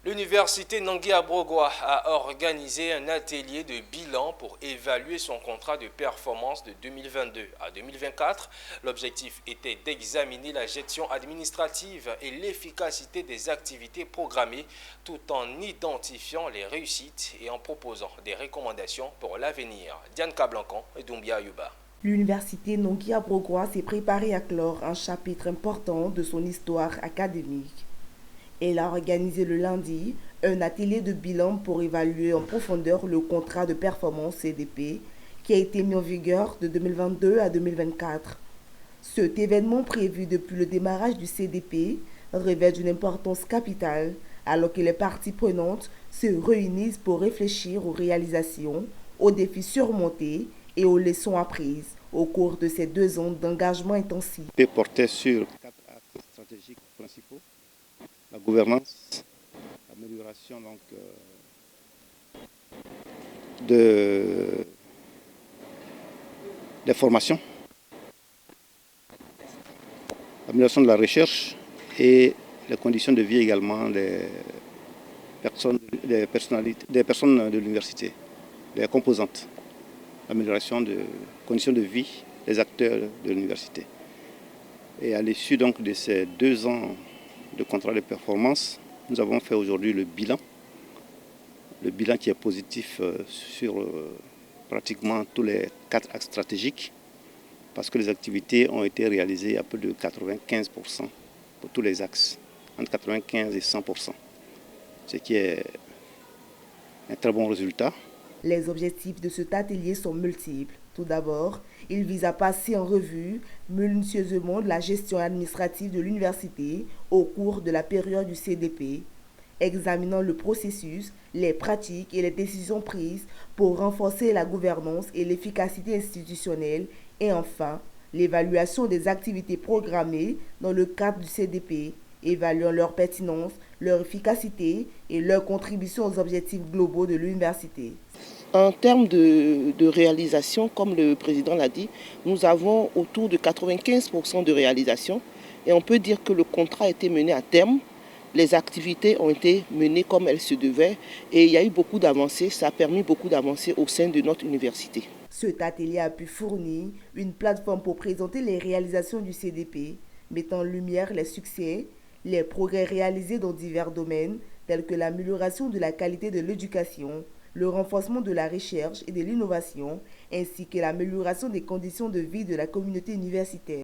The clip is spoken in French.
L'université Nangui-Abrogwa a organisé un atelier de bilan pour évaluer son contrat de performance de 2022 à 2024. L'objectif était d'examiner la gestion administrative et l'efficacité des activités programmées tout en identifiant les réussites et en proposant des recommandations pour l'avenir. Diane Kablancan et Doumbia Yuba. L'université Nangui-Abrogwa s'est préparée à clore un chapitre important de son histoire académique. Elle a organisé le lundi un atelier de bilan pour évaluer en profondeur le contrat de performance CDP qui a été mis en vigueur de 2022 à 2024. Cet événement prévu depuis le démarrage du CDP revêt une importance capitale alors que les parties prenantes se réunissent pour réfléchir aux réalisations, aux défis surmontés et aux leçons apprises au cours de ces 2 ans d'engagement intensif. Portait sur 4 axes stratégiques principaux. La gouvernance, l'amélioration des formations, l'amélioration de la recherche et les conditions de vie également des personnes de l'université, des composantes, l'amélioration des conditions de vie des acteurs de l'université. Et à l'issue donc de ces 2 ans de contrat de performance, nous avons fait aujourd'hui le bilan qui est positif sur pratiquement tous les 4 axes stratégiques, parce que les activités ont été réalisées à peu de 95% pour tous les axes, entre 95 et 100%, ce qui est un très bon résultat. Les objectifs de cet atelier sont multiples. Tout d'abord, il vise à passer en revue minutieusement la gestion administrative de l'université au cours de la période du CDP, examinant le processus, les pratiques et les décisions prises pour renforcer la gouvernance et l'efficacité institutionnelle et enfin, l'évaluation des activités programmées dans le cadre du CDP, évaluant leur pertinence, leur efficacité et leur contribution aux objectifs globaux de l'université. En termes de réalisation, comme le président l'a dit, nous avons autour de 95% de réalisation et on peut dire que le contrat a été mené à terme. Les activités ont été menées comme elles se devaient et il y a eu beaucoup d'avancées, ça a permis beaucoup d'avancées au sein de notre université. Cet atelier a pu fournir une plateforme pour présenter les réalisations du CDP, mettant en lumière les succès, les progrès réalisés dans divers domaines tels que l'amélioration de la qualité de l'éducation, le renforcement de la recherche et de l'innovation, ainsi que l'amélioration des conditions de vie de la communauté universitaire.